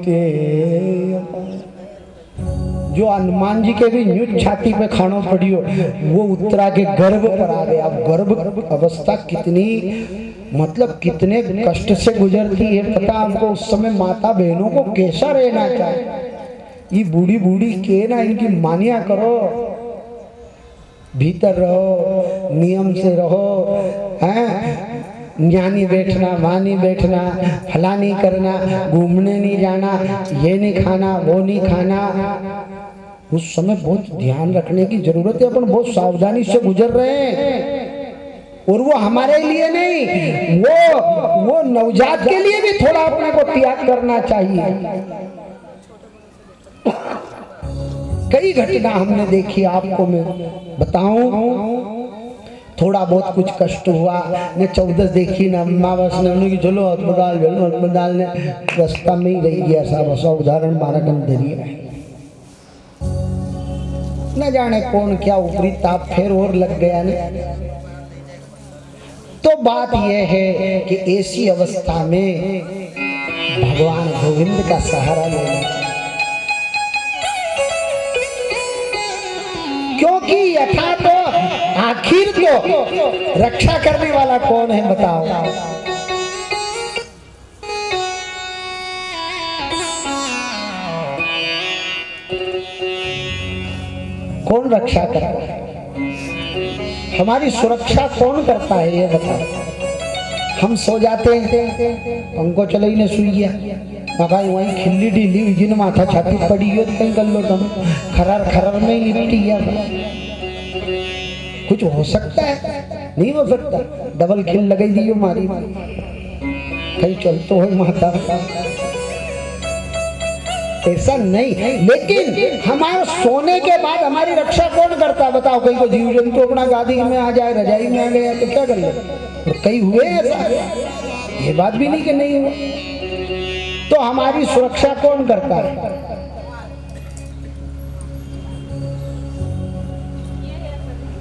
के जो हनुमान जी के भी न्यूज छाती पे खानो पड़ी हो, वो उत्तरा के गर्भ पर आ गया। अब गर्भ अवस्था कितनी मतलब कितने कष्ट से गुजरती है पता आपको। उस समय माता बहनों को कैसा रहना चाहिए। ये बूढ़ी बूढ़ी के ना इनकी मानिया करो, भीतर रहो, नियम से रहो, हैं ज्ञानी बैठना, वानी बैठना, फला नहीं करना, घूमने नहीं जाना, ये नहीं खाना, वो नहीं खाना। उस समय बहुत ध्यान रखने की जरूरत है। अपन बहुत सावधानी से गुजर रहे हैं और वो हमारे लिए नहीं, वो नवजात के लिए भी थोड़ा अपने को त्याग करना चाहिए। कई घटना हमने देखी, आपको मैं बताऊं। थोड़ा बहुत कुछ कष्ट हुआ ने 14 देखी न अम्मावस ने उन्हें कि चलो अस्पताल ने रास्ता में ही रह गया साहब। ऐसा उदाहरण मारा गंधरिया न जाने कौन क्या ऊपरी ताप फिर और लग गया ने। तो बात यह है कि ऐसी अवस्था में भगवान गोविंद का सहारा लेना चाहिए, क्योंकि यथा तो आखिर तो रक्षा करने वाला कौन है बताओ। कौन रक्षा करता है, हमारी सुरक्षा कौन करता है ये बताओ। हम सो जाते हैं, हमको चले ही ने सुई गया वहीं खिल्ली ढीली हुई जिन माथा छाती पड़ी हो तो कहीं कर लो तुम खरार खरार में ही निपटी गया। कुछ हो सकता है? नहीं हो सकता। डबल खिल लगाई दी मारी कहीं चलते हो माता, ऐसा नहीं। लेकिन हमारे सोने के बाद हमारी रक्षा कौन करता है बताओ। कहीं को जीव जंतु अपना गादी में आ जाए, रजाई में आ गया तो क्या कर ले। और कई हुए ऐसा, ये बात भी नहीं कि नहीं हुआ। तो हमारी सुरक्षा कौन करता है?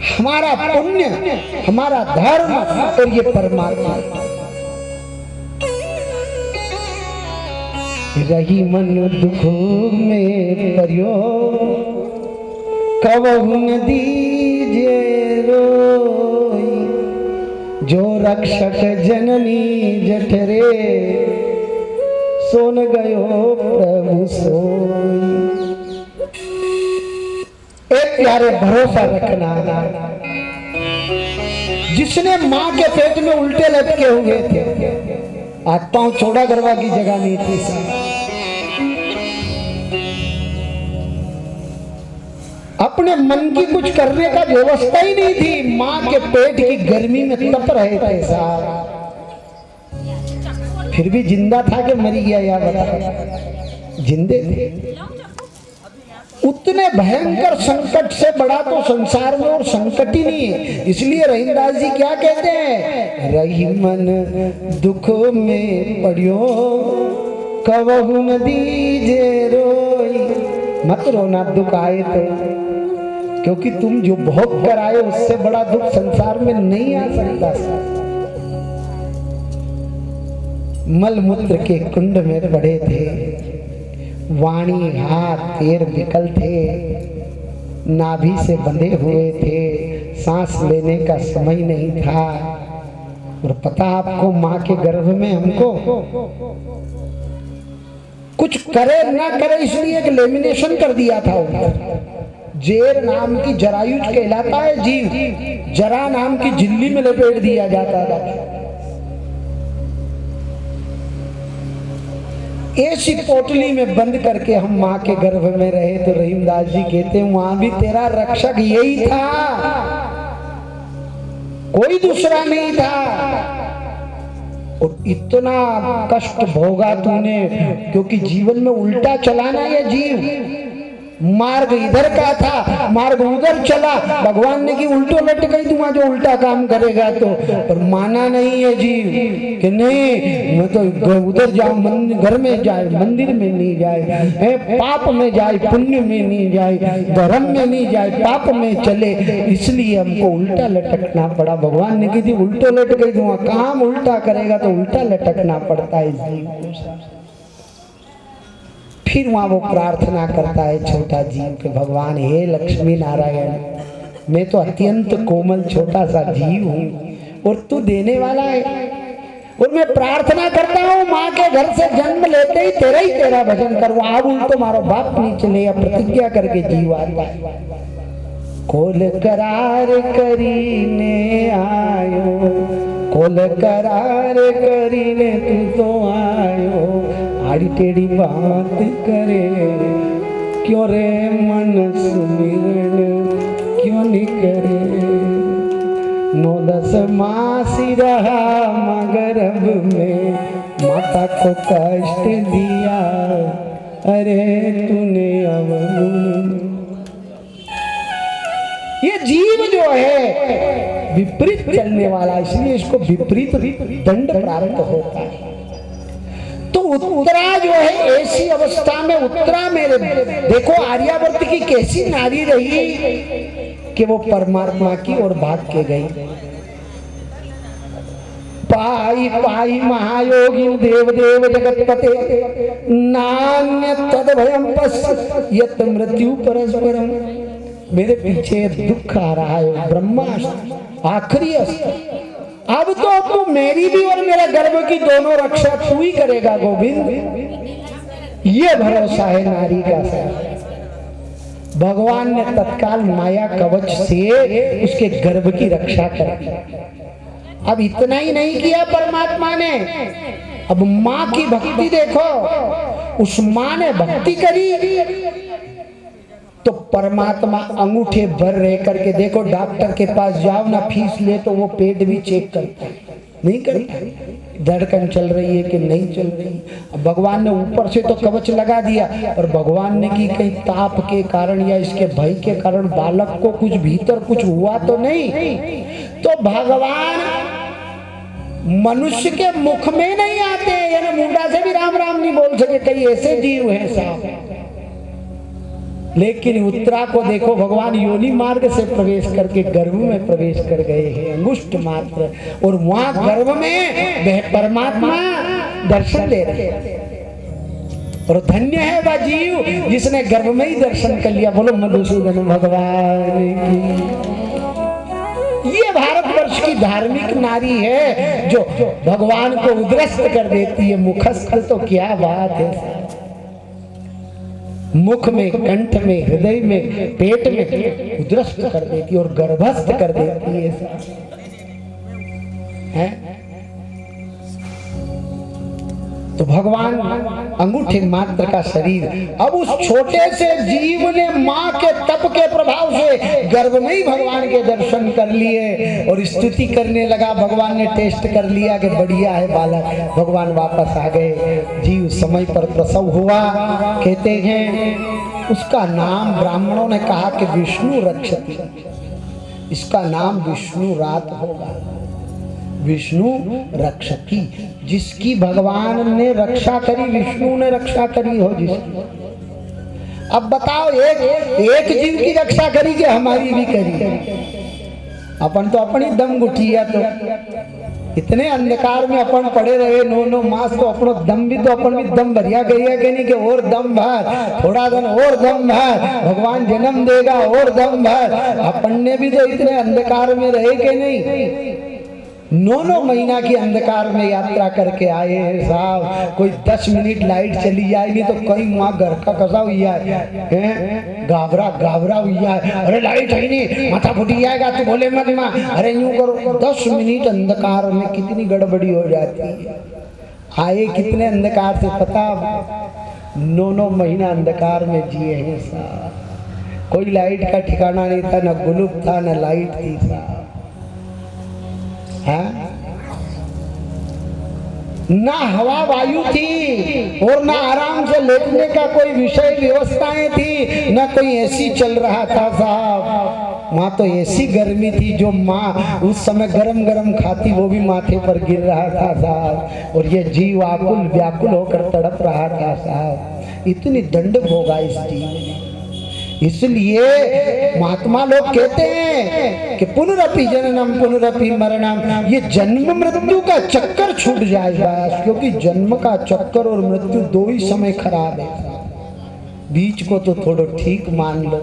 हमारा पुण्य, हमारा धर्म और ये परमात्मा। रही मन दुख में परियो कबहु न दीजे रोई, जो रक्षक जननी जठरे सोन गयो प्रभु सोई। एक प्यारे भरोसा रखना, जिसने मां के पेट में उल्टे लटके हुए थे, हाथ पांव चौड़ा करवा की जगह नहीं थी, अपने मन की कुछ करने का व्यवस्था ही नहीं थी, मां के पेट की गर्मी में तप रहे थे साहब, फिर भी जिंदा था कि मरी गया या बता। जिंदे थे। उतने भयंकर संकट से बड़ा तो संसार में और संकट ही नहीं है। इसलिए रहीमदास जी क्या कहते हैं, रही मन दुख में पड़ियो कबहु न दीजे रोई। मत रोना दुख आए तो, क्योंकि तुम जो भोग कर आए उससे बड़ा दुख संसार में नहीं आ सकता। मल मूत्र के कुंड में पड़े थे, वाणी हाथ पैर विकल थे, नाभि से बंधे हुए थे, सांस लेने का समय नहीं था। और पता आपको मां के गर्भ में हमको कुछ करे ना करे इसलिए एक लेमिनेशन कर दिया था। जेर नाम की जरायुज कहलाता है जीव, जरा नाम की झिल्ली में लपेट दिया जाता था। ऐसी पोटली में बंद करके हम मां के गर्भ में रहे। तो रहीमदास जी कहते हैं वहां भी तेरा रक्षक यही था, कोई दूसरा नहीं था। और इतना कष्ट भोगा तूने, क्योंकि जीवन में उल्टा चलाना ये जीव, मार्ग इधर का था मार्ग उधर चला। भगवान ने कि उल्टो लट गई तुम जो उल्टा काम करेगा तो, पर माना नहीं है जीव कि नहीं मैं तो उधर जाऊं, घर में जाए मंदिर में नहीं जाए, पाप में जाए पुण्य में नहीं जाए, धर्म में नहीं जाए पाप में चले, इसलिए हमको उल्टा लटकना पड़ा। भगवान ने की थी उल्टो लट गई तुम, काम उल्टा करेगा तो उल्टा लटकना पड़ता है जीव को। फिर वहां वो प्रार्थना करता है छोटा जीव के, भगवान हे लक्ष्मी नारायण, मैं तो अत्यंत कोमल छोटा सा जीव हूँ और तू देने वाला है, और मैं प्रार्थना करता हूँ माँ के घर से जन्म लेते ही तेरा भजन करूँ। अब उल्टो मारो बाप नीचे ले, प्रतिज्ञा करके जीव आता है। कोल करार करीने आयो, कोल करार करीने तू तो आयो, आड़ी टेढ़ी बात करे क्यों रे मन सुमिरन क्यों नहीं करे। 9-10 मास रहा मगरब में, माता को कष्ट दिया अरे तूने अवगुण। ये जीव जो है विपरीत चलने वाला, इसलिए इसको विपरीत दंड प्राप्त होता है। तो उत्तरा जो है ऐसी अवस्था में, उत्तरा मेरे देखो आर्यावर्त की कैसी नारी रही कि वो परमात्मा की ओर भाग के गई। पाई पाई महायोगी देव देव जगतपते, नान्य तद भयम पश्य यत मृत्यु परस्परम। मेरे पीछे दुख आ रहा है, ब्रह्मास्त्र आखिरी अस्त्र, अब तो तू मेरी भी और मेरे गर्भ की दोनों रक्षा तू ही करेगा गोविंद। ये भरोसा है नारी का। भगवान ने तत्काल माया कवच से उसके गर्भ की रक्षा कर। अब इतना ही नहीं किया परमात्मा ने, अब माँ की भक्ति देखो, उस माँ ने भक्ति करी तो परमात्मा अंगूठे भर रह करके, देखो डॉक्टर के पास जाओ ना, फीस ले तो वो पेट भी चेक करता है, नहीं करता, धड़कन चल रही है कि नहीं चल रही। अब भगवान ने ऊपर से तो कवच लगा दिया, पर भगवान ने कि कहीं ताप के कारण या इसके भय के कारण बालक को कुछ भीतर कुछ हुआ तो नहीं। तो भगवान मनुष्य के मुख में नहीं आते, यानी मुंडा से भी राम राम नहीं बोल सके, कई ऐसे जीव हैं साहब। लेकिन उत्तरा को देखो, भगवान योनि मार्ग से प्रवेश करके गर्भ में प्रवेश कर गए हैं, अंगुष्ठ मात्र, और वहां गर्भ में वह परमात्मा दर्शन दे रहे हैं। और धन्य है वह जीव जिसने गर्भ में ही दर्शन कर लिया। बोलो मधुसूदन भगवान की। ये भारतवर्ष की धार्मिक नारी है जो भगवान को उद्रस्त कर देती है। मुखस्थ तो क्या बात है, मुख में, कंठ में, हृदय में, पेट में उद्रस्त कर देती है और गर्भस्थ कर देती है। तो भगवान अंगूठे मात्र का शरीर, अब उस छोटे से जीव ने मां के तप के प्रभाव से गर्भ में ही भगवान के दर्शन कर लिए और स्तुति करने लगा। भगवान ने टेस्ट कर लिया कि बढ़िया है बालक, भगवान वापस आ गए। जीव समय पर प्रसव हुआ। कहते हैं उसका नाम ब्राह्मणों ने कहा कि विष्णु रक्षति, इसका नाम विष्णु रात होगा। विष्णु रक्षकी, जिसकी भगवान ने रक्षा करी, विष्णु ने रक्षा करी हो जिसकी। अब बताओ एक जीव की रक्षा करी कि हमारी भी करी? अपन तो अपनी दम गुठिया, तो इतने अंधकार में अपन पड़े रहे 9 मास, तो अपनो दम भी तो अपन भी दम भरिया गई कि नहीं कि और दम भर, थोड़ा दिन और दम भर, भगवान जन्म देगा और दम भर। अपन ने भी तो इतने अंधकार में रहे कि नहीं? 9 महीना की अंधकार में यात्रा करके आए हैं साहब। कोई 10 मिनट लाइट चली जाएगी तो कई वहाँ घर का कसा हुआ है, गावरा हुआ है, अरे लाइट है नहीं, माथा फूटी जाएगा, तू बोले मत माँ, अरे यूं करो। 10 मिनट अंधकार में कितनी गड़बड़ी हो जाती है। आए कितने अंधकार से पता, 9 महीना अंधकार में जिए हैं साहब। कोई लाइट का ठिकाना नहीं था, न गुलूब था न लाइट थी साहब, ना हवा वायु थी और ना आराम से लेटने का कोई विषय व्यवस्थाएं थी, ना कोई एसी चल रहा था साहब। माँ तो ऐसी गर्मी थी, जो माँ उस समय गरम गरम खाती वो भी माथे पर गिर रहा था साहब। और ये जीव आकुल व्याकुल होकर तड़प रहा था साहब। इतनी दंड भोगा इस जीव ने। इसलिए महात्मा लोग कहते हैं कि पुनरपि जननम पुनरपि मरणम, ये जन्म मृत्यु का चक्कर छूट जाएगा, क्योंकि जन्म का चक्कर और मृत्यु 2 ही समय खराब है। बीच को तो थोड़ा ठीक मान लो,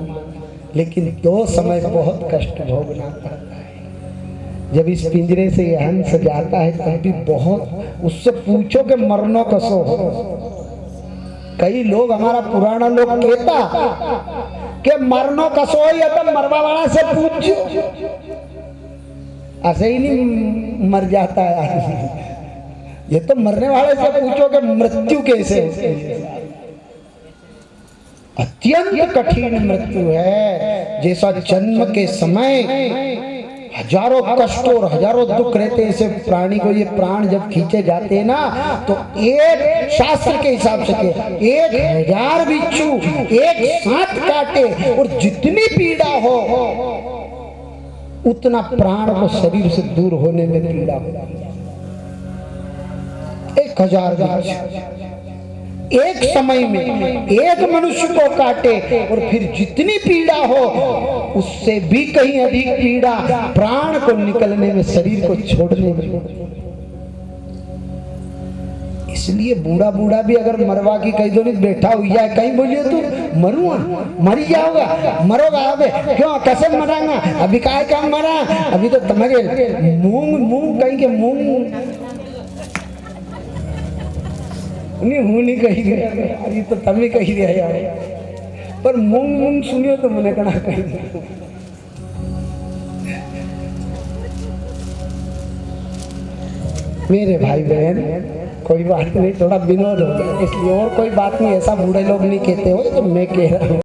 लेकिन 2 समय बहुत कष्ट भोगना पड़ता है। जब इस पिंजरे से ये हंस जाता है तब भी बहुत, उससे पूछो कि मरनो कसो हो। कई लोग, हमारा पुराना लोग कहता कि मरनो कसो हो या तो मरवा वाला से पूछो, ऐसे ही नहीं मर जाता है। ये तो मरने वाले से पूछो कि मृत्यु कैसे होती है। अत्यंत कठिन मृत्यु है। जैसा जन्म के समय हजारों कष्ट और हजारों दुख रहते हैं, ऐसे प्राणी को ये प्राण जब खींचे जाते हैं ना, तो एक शास्त्र के हिसाब से 1000 बिच्छू एक साथ काटे और जितनी पीड़ा हो उतना प्राण को शरीर से दूर होने में पीड़ा हो। 1000 बिच्छू एक समय में एक मनुष्य को काटे और फिर जितनी पीड़ा हो उससे भी कहीं अधिक पीड़ा प्राण को निकलने में, शरीर को छोड़ने में। इसलिए बूढ़ा बूढ़ा भी अगर मरवा की कहीं दो नहीं बैठा हुआ है, कहीं बोलिए तू मरूंगा, मरी जाओगा, मरोगा, अबे क्यों कैसे मरांगा, अभी काय काम मरा, अभी तो तुम्हारे मूंग कहीं के मूंग नहीं कही रहा, अभी तो तब ही कही रहा यार, पर मूंग सुनियो तो मैंने कहा कही। मेरे भाई बहन, कोई बात नहीं, थोड़ा विनोद हो गया इसलिए, और कोई बात नहीं। ऐसा बूढ़े लोग नहीं कहते हो तो मैं कह रहा हूँ।